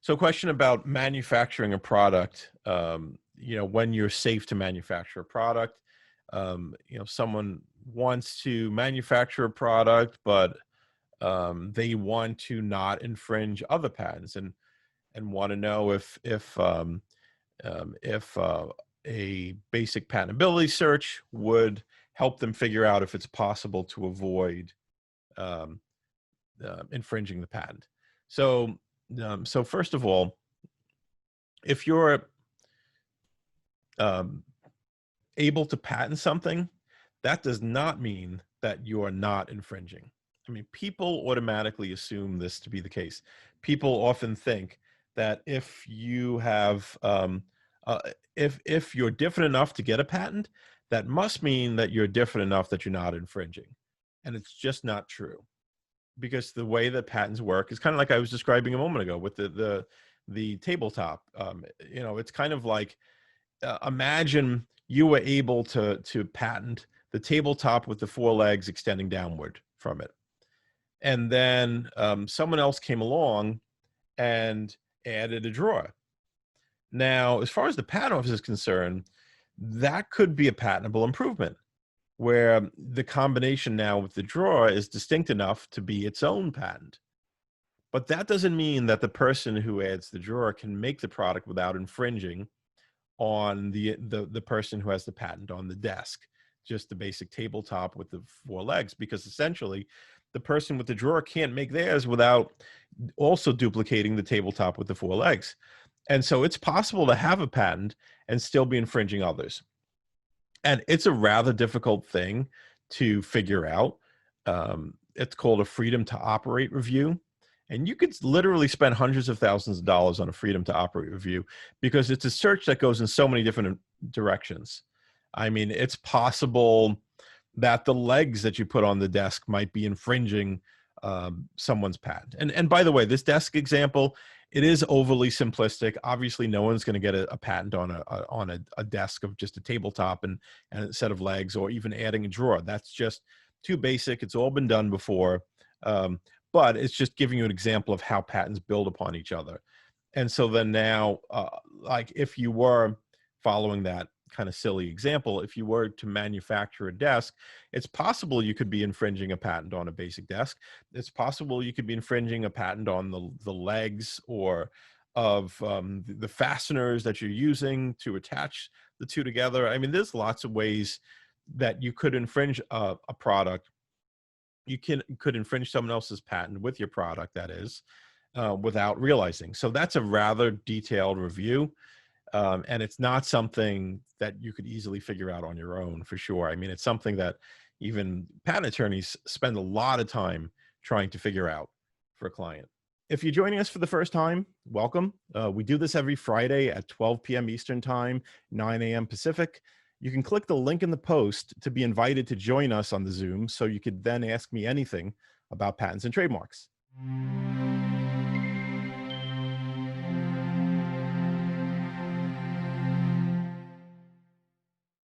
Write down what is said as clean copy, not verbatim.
So, question about manufacturing a product. When you're safe to manufacture a product, someone wants to manufacture a product, but they want to not infringe other patents, and want to know if a basic patentability search would help them figure out if it's possible to avoid um, infringing the patent. So, so first of all, if you're um, able to patent something, that does not mean that you are not infringing. I mean, people automatically assume this to be the case. People often think that if you have, uh, if you're different enough to get a patent, that must mean that you're different enough that you're not infringing, and it's just not true. Because the way that patents work is kind of like I was describing a moment ago with the tabletop. It's kind of like imagine you were able to patent the tabletop with the four legs extending downward from it, and then someone else came along and added a drawer. Now, as far as the patent office is concerned, that could be a patentable improvement, where the combination now with the drawer is distinct enough to be its own patent. But that doesn't mean that the person who adds the drawer can make the product without infringing on the person who has the patent on the desk, just the basic tabletop with the four legs, because essentially the person with the drawer can't make theirs without also duplicating the tabletop with the four legs. And so it's possible to have a patent and still be infringing others. And it's a rather difficult thing to figure out. It's called a freedom to operate review. And you could literally spend hundreds of thousands of dollars on a freedom to operate review because it's a search that goes in so many different directions. I mean, it's possible that the legs that you put on the desk might be infringing someone's patent. And by the way, this desk example, it is overly simplistic. Obviously, no one's going to get a patent on a desk of just a tabletop and a set of legs, or even adding a drawer. That's just too basic. It's all been done before. But it's just giving you an example of how patents build upon each other. And so then now, like if you were following that kind of silly example, if you were to manufacture a desk, it's possible you could be infringing a patent on a basic desk. It's possible you could be infringing a patent on the legs or of the fasteners that you're using to attach the two together. I mean, there's lots of ways that you could infringe a product. You could infringe someone else's patent with your product, that is, without realizing. So that's a rather detailed review. And it's not something that you could easily figure out on your own, for sure. I mean, it's something that even patent attorneys spend a lot of time trying to figure out for a client. If you're joining us for the first time, welcome. We do this every Friday at 12 p.m. Eastern Time, 9 a.m. Pacific. You can click the link in the post to be invited to join us on the Zoom, so you could then ask me anything about patents and trademarks.